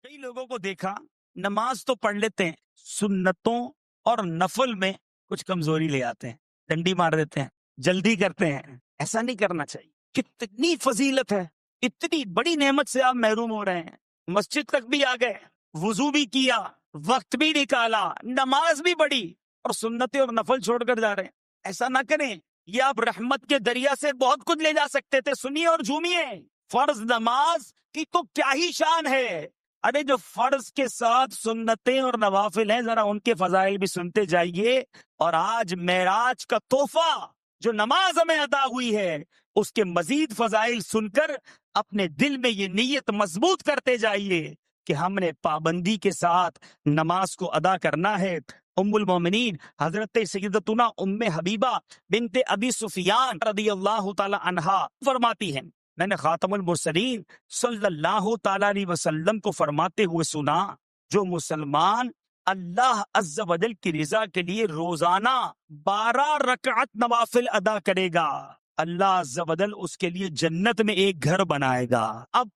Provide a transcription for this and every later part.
کئی لوگوں کو دیکھا نماز تو پڑھ لیتے ہیں، سنتوں اور نفل میں کچھ کمزوری لے آتے ہیں، ڈنڈی مار دیتے ہیں، جلدی کرتے ہیں۔ ایسا نہیں کرنا چاہیے۔ کتنی فضیلت ہے، اتنی بڑی نعمت سے آپ محروم ہو رہے ہیں۔ مسجد تک بھی آ گئے، وضو بھی کیا، وقت بھی نکالا، نماز بھی پڑھی، اور سنتیں اور نفل چھوڑ کر جا رہے ہیں۔ ایسا نہ کریں، یہ آپ رحمت کے دریا سے بہت کچھ لے جا سکتے تھے۔ سنیے اور جھومیے۔ فرض نماز کی تو کیا ہی شان ہے۔ ارے جو فرض کے ساتھ سنتیں اور نوافل ہیں، ذرا ان کے فضائل بھی سنتے جائیے۔ اور آج معراج کا تحفہ جو نماز ہمیں عطا ہوئی ہے، اس کے مزید فضائل سن کر اپنے دل میں یہ نیت مضبوط کرتے جائیے کہ ہم نے پابندی کے ساتھ نماز کو ادا کرنا ہے۔ ام المومنین حضرت سیدتنا ام حبیبہ بنت ابی سفیان رضی اللہ تعالی عنہا فرماتی ہیں، میں نے خاتم المرسلین صلی اللہ تعالی علیہ وسلم کو فرماتے ہوئے سنا، جو مسلمان اللہ عز و جل کی رضا کے لیے روزانہ 12 رکعت نوافل ادا کرے گا، اللہ عز و جل اس کے لیے جنت میں ایک گھر بنائے گا۔ اب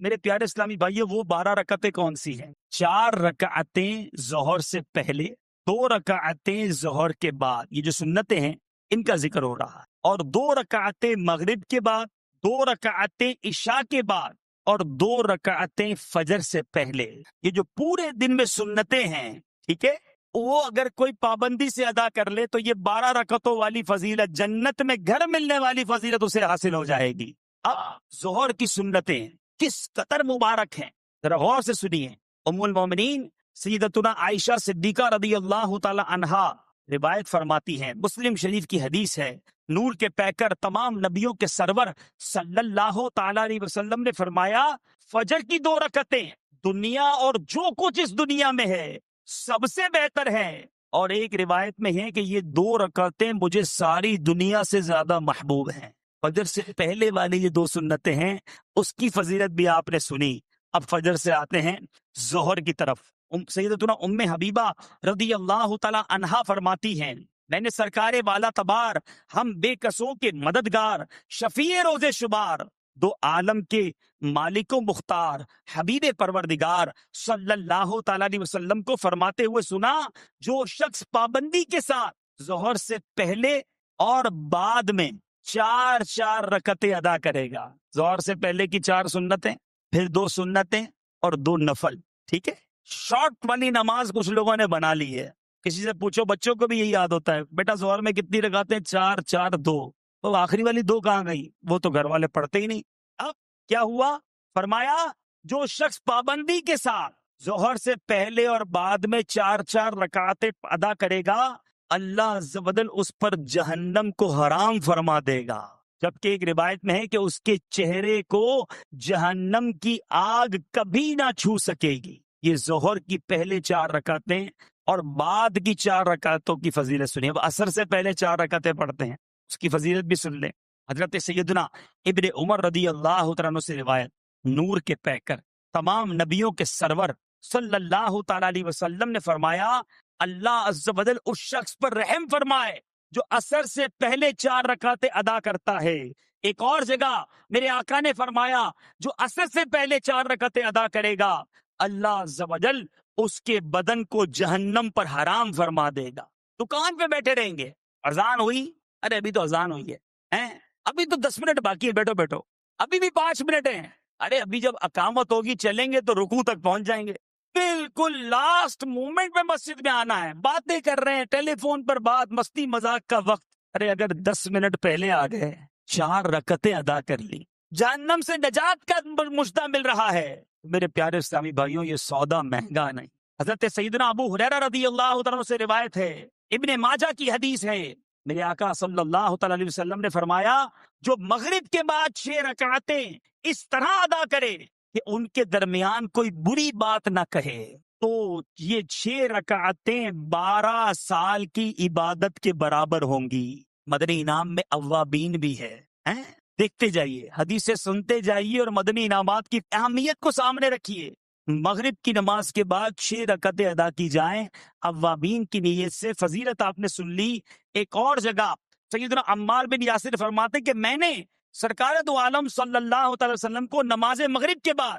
میرے پیارے اسلامی بھائیو، وہ 12 رکعتیں کون سی ہیں؟ 4 رکعتیں ظہر سے پہلے، 2 رکعتیں ظہر کے بعد، یہ جو سنتیں ہیں ان کا ذکر ہو رہا ہے، اور 2 رکعتیں مغرب کے بعد، 2 رکعتیں عشاء کے بعد، اور 2 رکعتیں فجر سے پہلے۔ یہ جو پورے دن میں سنتیں ہیں، ٹھیک ہے، وہ اگر کوئی پابندی سے ادا کر لے تو یہ 12 رکعتوں والی فضیلت، جنت میں گھر ملنے والی فضیلت اسے حاصل ہو جائے گی۔ اب ظہر کی سنتیں کس قدر مبارک ہیں، ذرا غور سے سنیے۔ ام المومنین سیدتنا عائشہ صدیقہ رضی اللہ تعالی عنہا روایت فرماتی ہیں، مسلم شریف کی حدیث ہے، نور کے پیکر تمام نبیوں کے سرور صلی اللہ تعالی علیہ وسلم نے فرمایا، فجر کی 2 رکعتیں دنیا اور جو کچھ اس دنیا میں ہے سب سے بہتر ہے، اور ایک روایت میں ہے کہ یہ 2 رکعتیں مجھے ساری دنیا سے زیادہ محبوب ہیں۔ فجر سے پہلے والی یہ 2 سنتیں ہیں، اس کی فضیلت بھی آپ نے سنی۔ اب فجر سے آتے ہیں ظہر کی طرف۔ سیدتنا ام حبیبہ رضی اللہ تعالی عنہا فرماتی ہیں، میں نے سرکار والا تبار، ہم بے کسوں کے مددگار، شفیع روز شمار، 2 عالم کے مالک و مختار، حبیب پروردگار صلی اللہ تعالی علیہ وسلم کو فرماتے ہوئے سنا، جو شخص پابندی کے ساتھ ظہر سے پہلے اور بعد میں 4 رکعتیں ادا کرے گا، ظہر سے پہلے کی 4 سنتیں، پھر 2 سنتیں اور 2 نفل، ٹھیک ہے۔ شارٹ والی نماز کچھ لوگوں نے بنا لی ہے۔ کسی سے پوچھو، بچوں کو بھی یہی یاد ہوتا ہے، بیٹا ظہر میں کتنی رکعتیں؟ 4 4 2، تو آخری والی 2 کہاں گئی؟ وہ تو گھر والے پڑھتے ہی نہیں۔ اب کیا ہوا؟ فرمایا جو شخص پابندی کے ساتھ ظہر سے پہلے اور بعد میں 4 رکعتیں ادا کرے گا، اللہ عز و جل اس پر جہنم کو حرام فرما دے گا، جبکہ ایک روایت میں ہے کہ اس کے چہرے کو جہنم کی آگ کبھی نہ چھو سکے گی۔ یہ ظہر کی پہلے 4 رکعتیں اور بعد کی 4 رکعتوں کی فضیلت سنیے۔ اب عصر سے پہلے 4 رکعتیں پڑھتے ہیں، اس کی فضیلت بھی سن لیں۔ حضرت سیدنا ابن عمر رضی اللہ تعالیٰ عنہ سے روایت، نور کے پیکر تمام نبیوں کے سرور صلی اللہ تعالی علیہ وسلم نے فرمایا، اللہ عز و جل اس شخص پر رحم فرمائے جو عصر سے پہلے 4 رکعتیں ادا کرتا ہے۔ ایک اور جگہ میرے آقا نے فرمایا، جو عصر سے پہلے 4 رکعتیں ادا کرے گا، اللہ عز و جل اس کے بدن کو جہنم پر حرام فرما دے گا۔ دکان پہ بیٹھے رہیں گے، اذان ہوئی، ارے ابھی تو اذان ہوئی ہے، ابھی تو 10 منٹ باقی ہے، بیٹھو بیٹھو، ابھی بھی 5 منٹ ہیں، ارے ابھی جب اقامت ہوگی چلیں گے تو رکوع تک پہنچ جائیں گے۔ بالکل لاسٹ مومنٹ میں مسجد میں آنا ہے، باتیں کر رہے ہیں، ٹیلی فون پر بات، مستی مذاق کا وقت، ارے اگر 10 منٹ پہلے آ گئے، 4 رکعتیں ادا کر لی، جہنم سے نجات کا مشتہ مل رہا ہے۔ میرے پیارے اسلامی بھائیوں، یہ سودا مہنگا نہیں۔ حضرت سیدنا ابو ہریرہ رضی اللہ تعالیٰ عنہ سے روایت ہے، ابن ماجہ کی حدیث ہے، میرے آقا صلی اللہ تعالی علیہ وسلم نے فرمایا، جو مغرب کے بعد 6 رکعتیں اس طرح ادا کرے کہ ان کے درمیان کوئی بری بات نہ کہے، تو یہ 6 رکعتیں 12 سال کی عبادت کے برابر ہوں گی۔ مدنی انعام میں اوابین بھی ہے، دیکھتے جائیے، حدیثیں سنتے جائیے اور مدنی انعامات کی اہمیت کو سامنے رکھیے۔ مغرب کی نماز کے بعد 6 رکعتیں ادا کی جائیں اوابین کی نیت سے، فضیلت آپ نے سن لی۔ ایک اور جگہ سیدنا عمار بن یاسر فرماتے کہ میں نے سرکار دو عالم صلی اللہ تعالی وسلم کو نماز مغرب کے بعد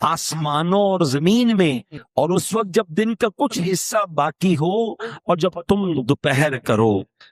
آسمانوں اور زمین میں، اور اس وقت جب دن کا کچھ حصہ باقی ہو اور جب تم دوپہر کرو۔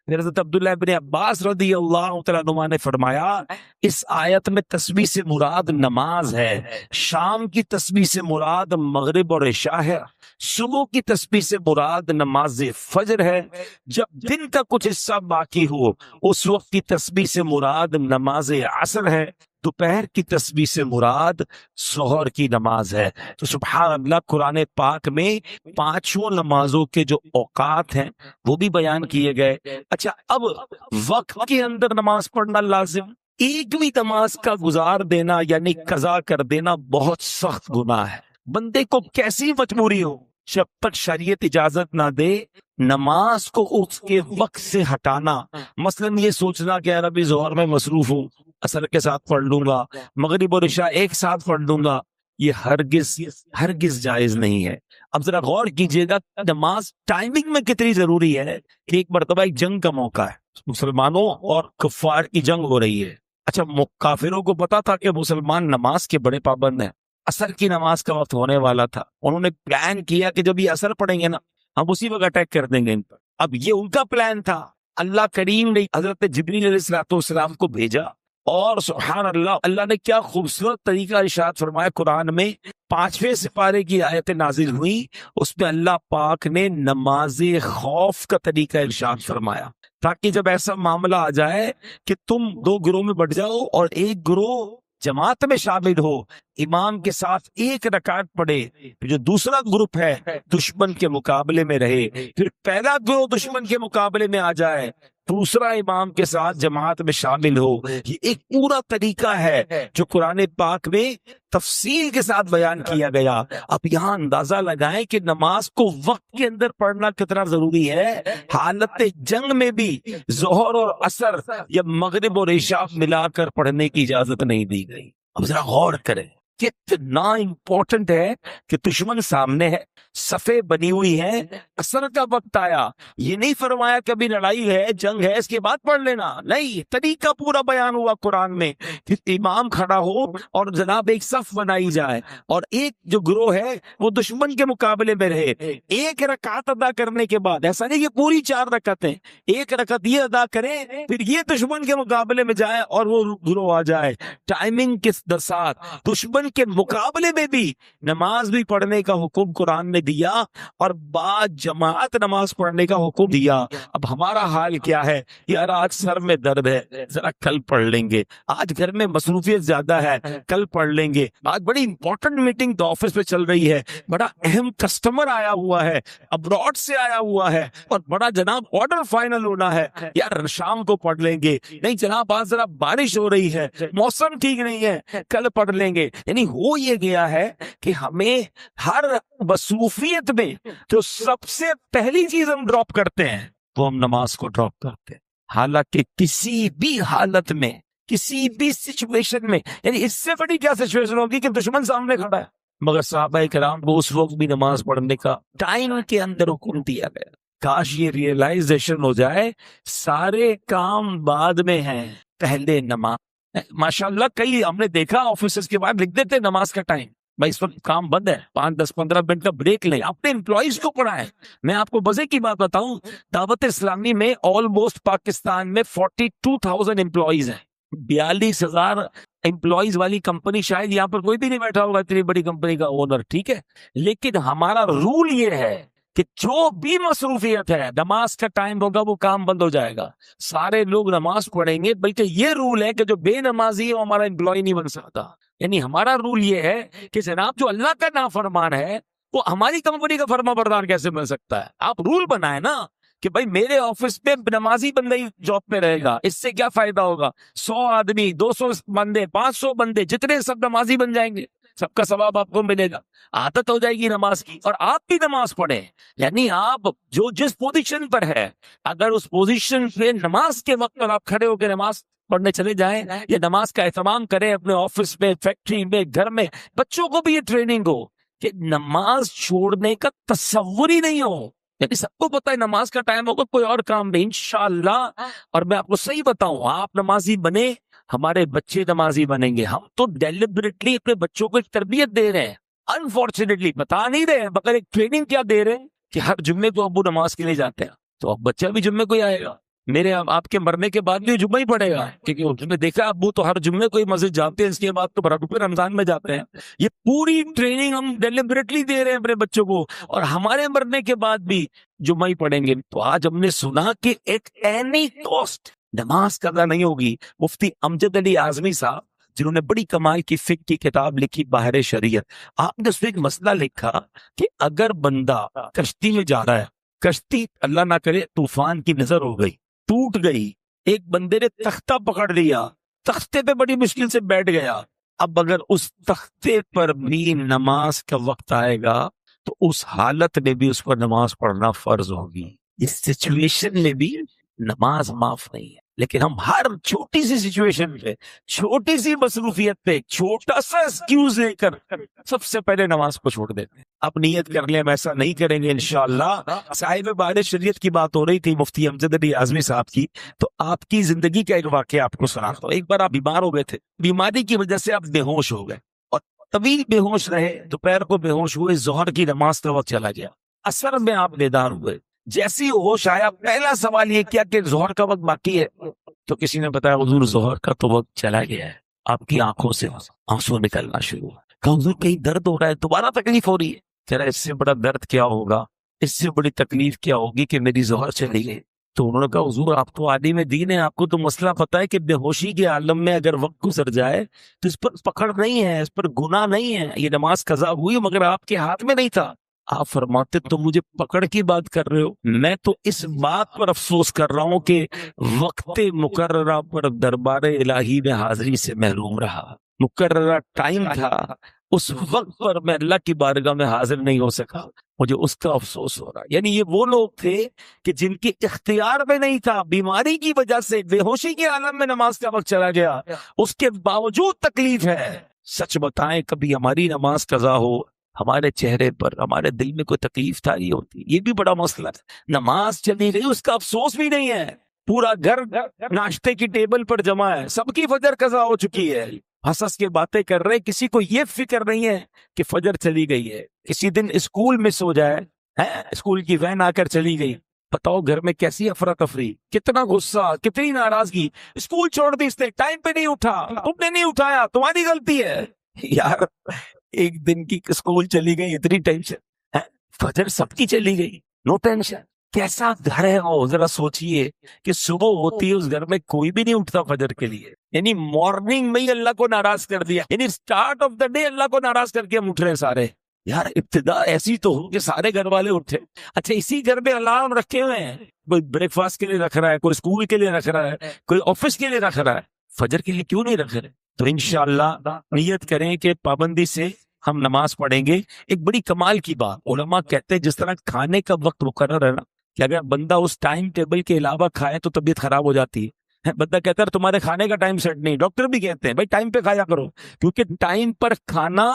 حضرت عبداللہ ابن عباس رضی اللہ تعالیٰ عنہما نے فرمایا اس آیت میں تسبیح سے مراد نماز ہے، شام کی تسبیح سے مراد مغرب اور عشاء ہے، صبح کی تسبیح سے مراد نماز فجر ہے، جب دن کا کچھ حصہ باقی ہو اس وقت کی تسبیح سے مراد نماز عصر ہے، دوپہر کی تسبیح سے مراد سحر کی نماز ہے۔ تو سبحان اللہ، قرآن پاک میں پانچوں نمازوں کے جو اوقات ہیں وہ بھی بیان کیے گئے۔ اچھا، اب وقت کے اندر نماز پڑھنا لازم، ایک بھی نماز کا گزار دینا یعنی قضا کر دینا بہت سخت گناہ ہے۔ بندے کو کیسی مجبوری ہو، جب تک شریعت اجازت نہ دے نماز کو اس کے وقت سے ہٹانا، مثلا یہ سوچنا کہ یار ابھی ظہر میں مصروف ہوں، عصر کے ساتھ پڑھ لوں گا، مغرب اور عشاء ایک ساتھ پڑھ لوں گا، یہ ہرگز جائز نہیں ہے۔ اب ذرا غور کیجئے گا نماز ٹائمنگ میں کتنی ضروری ہے کہ ایک مرتبہ ایک جنگ کا موقع ہے، مسلمانوں اور کفار کی جنگ ہو رہی ہے۔ اچھا، کافروں کو پتا تھا کہ مسلمان نماز کے بڑے پابند ہیں، عصر کی نماز کا وقت ہونے والا تھا، انہوں نے پلان کیا کہ جب یہ عصر پڑھیں گے نا ہم اسی وقت اٹیک کر دیں گے ان پر۔ اب یہ ان کا پلان تھا، اللہ کریم نے حضرت جبریل علیہ السلام کو بھیجا، اور سبحان اللہ، اللہ نے کیا خوبصورت طریقہ ارشاد فرمایا قرآن میں، 5ویں سپارے کی آیت نازل ہوئی، اس میں اللہ پاک نے نماز خوف کا طریقہ ارشاد فرمایا، تاکہ جب ایسا معاملہ آ جائے کہ تم 2 گروہ میں بٹ جاؤ اور ایک گروہ جماعت میں شامل ہو، امام کے ساتھ 1 رکعت پڑھے، پھر جو دوسرا گروپ ہے دشمن کے مقابلے میں رہے، پھر پہلا گروہ دشمن کے مقابلے میں آ جائے، دوسرا امام کے ساتھ جماعت میں شامل ہو۔ یہ ایک پورا طریقہ ہے جو قرآن پاک میں تفصیل کے ساتھ بیان کیا گیا۔ اب یہاں اندازہ لگائیں کہ نماز کو وقت کے اندر پڑھنا کتنا ضروری ہے۔ حالت جنگ میں بھی ظہر اور عصر یا مغرب اور عشاء ملا کر پڑھنے کی اجازت نہیں دی گئی۔ اب ذرا غور کریں کتنا امپورٹنٹ ہے کہ دشمن سامنے ہے، صفیں بنی ہوئی ہیں، عصر کا وقت آیا، یہ نہیں فرمایا کبھی لڑائی ہے جنگ ہے اس کے بعد پڑھ لینا، نہیں، طریقہ پورا بیان ہوا قرآن میں کہ امام کھڑا ہو اور جناب ایک صف بنائی جائے اور ایک جو گروہ ہے وہ دشمن کے مقابلے میں رہے، 1 رکعت ادا کرنے کے بعد، ایسا نہیں کہ پوری 4 رکعتیں، 1 رکعت یہ ادا کرے پھر یہ دشمن کے مقابلے میں جائے اور وہ گروہ آ جائے، ٹائمنگ کے ساتھ دشمن کے مقابلے میں بھی نماز بھی پڑھنے کا حکم قرآن نے دیا اور بعد جماعت نماز پڑھنے کا حکم دیا۔ اب ہمارا حال کیا ہے؟ یار آج سر میں درد ہے، ذرا کل پڑھ لیں گے، آج گھر میں مصروفیت زیادہ ہے، کل پڑھ لیں گے، آج بڑی امپورٹنٹ میٹنگ تو آفس میں چل رہی ہے، بڑا اہم کسٹمر آیا ہوا ہے، ابراڈ سے آیا ہوا ہے اور بڑا جناب آرڈر فائنل ہونا ہے، یار شام کو پڑھ لیں گے، نہیں جناب آج ذرا بارش ہو رہی ہے، موسم ٹھیک نہیں ہے، کل پڑھ لیں گے۔ یعنی ہو یہ گیا ہے کہ ہمیں ہر مصروفیت میں جو سب سے پہلی چیز ہم ڈراپ کرتے ہیں وہ ہم نماز کو ڈراپ کرتے ہیں، حالانکہ کسی بھی حالت میں، کسی بھی سچویشن میں، یعنی اس سے بڑی کیا سچویشن ہوگی کہ دشمن سامنے کھڑا ہے، مگر صحابہ کرام کو اس وقت بھی نماز پڑھنے کا ٹائم کے اندر حکم دیا گیا۔ کاش یہ ریئلائزیشن ہو جائے سارے کام بعد میں ہیں، پہلے نماز۔ ماشاءاللہ کئی ہم نے دیکھا آفیسز کے بعد لکھ دیتے نماز کا ٹائم، بھائی اس وقت کام بند ہے، 5-10-15 منٹ کا بریک لیں، اپنے امپلائیز کو پڑھائیں۔ میں آپ کو مزے کی بات بتاؤں، دعوت اسلامی میں آلموسٹ پاکستان میں 42,000 امپلائیز ہیں، 42,000 امپلائیز والی کمپنی شاید یہاں پر کوئی بھی نہیں بیٹھا ہوگا اتنی بڑی کمپنی کا اونر، ٹھیک ہے، لیکن ہمارا رول یہ ہے کہ جو بھی مصروفیت ہے نماز کا ٹائم ہوگا وہ کام بند ہو جائے گا، سارے لوگ نماز پڑھیں گے، بلکہ یہ رول ہے کہ جو بے نمازی ہے وہ ہمارا امپلائی نہیں بن سکتا۔ یعنی ہمارا رول یہ ہے کہ جناب جو اللہ کا نافرمان ہے وہ ہماری کمپنی کا فرما بردار کیسے بن سکتا ہے؟ آپ رول بنائیں نا کہ بھائی میرے آفس میں نمازی بندہ ہی جاب پہ رہے گا، اس سے کیا فائدہ ہوگا؟ 100 آدمی، 200 بندے، 500 بندے، جتنے سب نمازی بن جائیں گے، سب کا ثواب آپ کو ملے گا، عادت ہو جائے گی نماز کی، اور آپ بھی نماز پڑھیں۔ یعنی آپ جو جس پوزیشن پر ہے، اگر اس پوزیشن پہ نماز کے وقت پر آپ کھڑے ہو کے نماز پڑھنے چلے جائیں، یا نماز کا اہتمام کریں اپنے آفس میں، فیکٹری میں، گھر میں، بچوں کو بھی یہ ٹریننگ ہو کہ نماز چھوڑنے کا تصور ہی نہیں ہو۔ یعنی سب کو پتا ہے نماز کا ٹائم ہوگا، کوئی اور کام نہیں انشاءاللہ۔ اور میں آپ کو صحیح بتاؤں، آپ نمازی بنے ہمارے بچے نمازی بنیں گے. ہم تو ڈیلیبریٹلی اپنے بچوں کو ایک تربیت دے رہے ہیں, انفارچونیٹلی بتا نہیں رہے ہیں, مگر ایک ٹریننگ کیا دے رہے ہیں کہ ہر جمعے کو ابو نماز کے لیے جاتے ہیں, تو اب بچہ بھی جمعے کو ہی آئے گا. میرے آپ کے مرنے کے بعد بھی جمعہ ہی پڑے گا, کیونکہ اس نے دیکھا ابو تو ہر جمعے کو ہی مسجد جاتے ہیں, اس کے بعد تو پھر رمضان میں جاتے ہیں. یہ پوری ٹریننگ ہم ڈیلیبریٹلی دے رہے ہیں اپنے بچوں کو, اور ہمارے مرنے کے بعد بھی جمعہ ہی پڑھیں گے. تو آج ہم نے سنا کہ ایٹ اینی کاسٹ نماز قضا نہیں ہوگی. مفتی امجد علی اعظمی صاحب جنہوں نے بڑی کمال کی فقہ کی کتاب لکھی باہر شریعت, آپ نے اس میں ایک مسئلہ لکھا کہ اگر بندہ کشتی میں جا رہا ہے, کشتی اللہ نہ کرے طوفان کی نظر ہو گئی, ٹوٹ گئی, ایک بندے نے تختہ پکڑ لیا, تختے پہ بڑی مشکل سے بیٹھ گیا, اب اگر اس تختے پر بھی نماز کا وقت آئے گا تو اس حالت میں بھی اس پر نماز پڑھنا فرض ہوگی. اس سچویشن میں بھی نماز معاف نہیں ہے. لیکن ہم ہر چھوٹی سی سچویشن پہ, چھوٹی سی مصروفیت پہ, چھوٹا سا ایکسکیوز لے کر سب سے پہلے نماز کو چھوڑ دیتے ہیں. اب نیت کر لیں ہم ایسا نہیں کریں گے انشاءاللہ. صاحب باہر شریعت کی بات ہو رہی تھی مفتی امجد علی اعظمی صاحب کی, تو آپ کی زندگی کا ایک واقعہ آپ کو سناتا ہوں. ایک بار آپ بیمار ہو گئے تھے, بیماری کی وجہ سے آپ بے ہوش ہو گئے اور طویل بے ہوش رہے, دوپہر کو بے ہوش ہوئے, ظہر کی نماز کا وقت چلا گیا, عصر میں آپ بیدار ہوئے. جیسی ہوش آیا پہلا سوال یہ کیا کہ ظہر کا وقت باقی ہے, تو کسی نے بتایا حضور ظہر کا تو وقت چلا گیا ہے. آپ کی آنکھوں سے آنسو نکلنا شروع ہوا. کہا حضور کہیں درد ہو رہا ہے, دوبارہ تکلیف ہو رہی ہے. کہہ رہا اس سے بڑا درد کیا ہوگا, اس سے بڑی تکلیف کیا ہوگی کہ میری ظہر چلی گئی. تو انہوں نے کہا حضور آپ تو عالم دین ہیں, آپ کو تو مسئلہ پتہ ہے کہ بے ہوشی کے عالم میں اگر وقت گزر جائے تو اس پر پکڑ نہیں ہے, اس پر گناہ نہیں ہے, یہ نماز قضا ہوئی مگر آپ کے ہاتھ میں نہیں تھا. آپ فرماتے تو مجھے پکڑ کی بات کر رہے ہو, میں تو اس بات پر افسوس کر رہا ہوں کہ وقت مقررہ پر دربار الہی میں حاضری سے محروم رہا. مقررہ ٹائم تھا, اس وقت پر میں اللہ کی بارگاہ میں حاضر نہیں ہو سکا, مجھے اس کا افسوس ہو رہا. یعنی یہ وہ لوگ تھے کہ جن کے اختیار میں نہیں تھا, بیماری کی وجہ سے بے ہوشی کے عالم میں نماز کا وقت چلا گیا, اس کے باوجود تکلیف ہے. سچ بتائیں کبھی ہماری نماز قضا ہو, ہمارے چہرے پر ہمارے دل میں کوئی تکلیف تاری ہوتی؟ یہ بھی بڑا مسئلہ ہے. نماز چلی گئی اس کا افسوس بھی نہیں ہے, پورا گھر ناشتے کی ٹیبل پر جمع ہے, سب کی فجر قضا ہو چکی ہے, ہنس ہنس کے باتیں کر رہے, کسی کو یہ فکر نہیں ہے کہ فجر چلی گئی ہے. کسی دن اسکول مس ہو جائے, اسکول کی وین آ کر چلی گئی, بتاؤ گھر میں کیسی افراتفری, کتنا غصہ, کتنی ناراضگی. اسکول چھوڑ دی اس نے, ٹائم پہ نہیں اٹھا, تم نے نہیں اٹھایا, تمہاری غلطی ہے. یار ایک دن کی اسکول چلی گئی, اتنی ٹینشن, فجر سب کی چلی گئی, نو ٹینشن. کیسا گھر ہے وہ, ذرا سوچئے کہ صبح ہوتی ہے اس گھر میں کوئی بھی نہیں اٹھتا فجر کے لیے. یعنی مارننگ میں ہی اللہ کو ناراض کر دیا, یعنی سٹارٹ آف دا ڈے اللہ کو ناراض کر کے ہم اٹھ رہے ہیں سارے. یار ابتدا ایسی تو ہو کہ سارے گھر والے اٹھے. اچھا اسی گھر میں الارم رکھے ہوئے ہیں, کوئی بریک فاسٹ کے لیے رکھ رہا ہے, کوئی اسکول کے لیے رکھ رہا ہے, کوئی آفس کے لیے رکھ رہا ہے, فجر کے لیے کیوں نہیں رکھ رہے؟ تو انشاءاللہ نیت کریں کہ پابندی سے ہم نماز پڑھیں گے. ایک بڑی کمال کی بات, علماء کہتے ہیں جس طرح کھانے کا وقت مقرر ہے نا, کہ اگر بندہ اس ٹائم ٹیبل کے علاوہ کھائے تو طبیعت خراب ہو جاتی ہے. بندہ کہتا ہے تمہارے کھانے کا ٹائم سیٹ نہیں, ڈاکٹر بھی کہتے ہیں بھائی ٹائم پہ کھایا کرو, کیونکہ ٹائم پر کھانا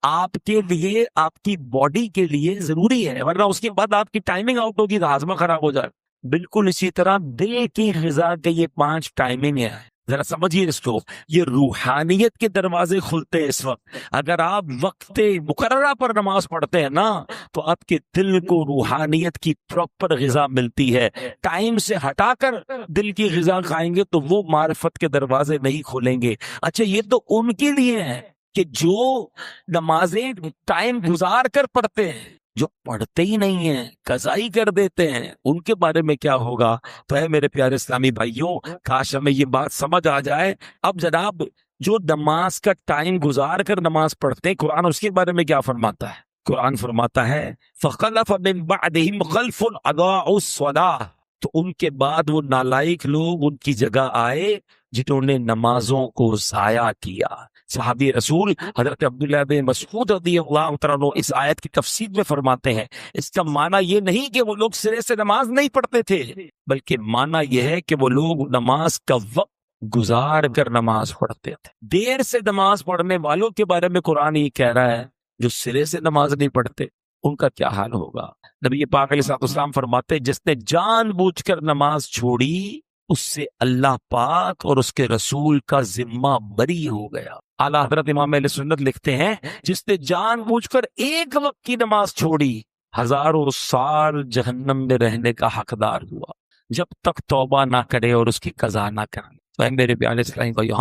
آپ کے لیے, آپ کی باڈی کے لیے ضروری ہے, ورنہ اس کے بعد آپ کی ٹائمنگ آؤٹ ہوگی تو ہاضمہ خراب ہو جائے. بالکل اسی طرح دل کی غذا کے یہ 5 ٹائمنگ ہے, ذرا سمجھیے اس کو. یہ روحانیت کے دروازے کھلتے ہیں اس وقت. اگر آپ وقت مقررہ پر نماز پڑھتے ہیں نا, تو آپ کے دل کو روحانیت کی پراپر غذا ملتی ہے. ٹائم سے ہٹا کر دل کی غذا کھائیں گے تو وہ معرفت کے دروازے نہیں کھولیں گے. اچھا یہ تو ان کے لیے ہے کہ جو نمازیں ٹائم گزار کر پڑھتے ہیں, جو پڑھتے ہی نہیں ہیں, قضا ہی کر دیتے ہیں, ان کے بارے میں کیا ہوگا؟ تو ہے میرے پیارے اسلامی بھائیوں, کاش ہمیں یہ بات سمجھ آ جائے. اب جناب جو نماز کا ٹائم گزار کر نماز پڑھتے ہیں, قرآن اس کے بارے میں کیا فرماتا ہے؟ قرآن فرماتا ہے فَخَلَفَ مِن بَعْدِهِمْ خَلْفٌ أَضَاعُوا الصَّلَاةَ, تو ان کے بعد وہ نالائق لوگ ان کی جگہ آئے جنہوں نے نمازوں کو ضائع کیا. صحابی رسول حضرت عبداللہ بن مسعود رضی اللہ عنہ اس آیت کی تفسیر میں فرماتے ہیں, اس کا معنی یہ نہیں کہ وہ لوگ سرے سے نماز نہیں پڑھتے تھے, بلکہ معنی یہ ہے کہ وہ لوگ نماز کا وقت گزار کر نماز پڑھتے تھے. دیر سے نماز پڑھنے والوں کے بارے میں قرآن یہ کہہ رہا ہے, جو سرے سے نماز نہیں پڑھتے ان کا کیا حال ہوگا. نبی پاک علیہ السلام فرماتے ہیں جس نے جان بوجھ کر نماز چھوڑی اس سے اللہ پاک اور اس کے رسول کا ذمہ بری ہو گیا۔ اعلیٰ حضرت امام اہل سنت لکھتے ہیں جس نے جان بوجھ کر ایک وقت کی نماز چھوڑی ہزاروں سال جہنم میں رہنے کا حقدار ہوا جب تک توبہ نہ کرے اور اس کی قضا نہ کرے۔ تو اے میرے پیارے اسلامی بھائیو،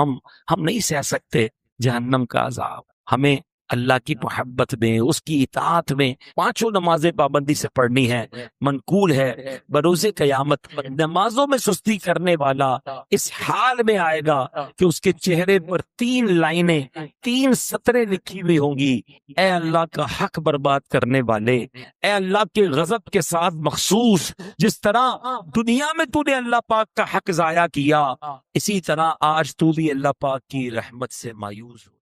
ہم نہیں سہ سکتے جہنم کا عذاب۔ ہمیں اللہ کی محبت میں، اس کی اطاعت میں پانچوں نمازیں پابندی سے پڑھنی ہے۔ منقول ہے بروز قیامت نمازوں میں سستی کرنے والا اس حال میں آئے گا کہ اس کے چہرے پر 3 لائنیں 3 سطریں لکھی ہوئی ہوں گی، اے اللہ کا حق برباد کرنے والے، اے اللہ کے غضب کے ساتھ مخصوص، جس طرح دنیا میں تو نے اللہ پاک کا حق ضائع کیا، اسی طرح آج تو بھی اللہ پاک کی رحمت سے مایوس ہو۔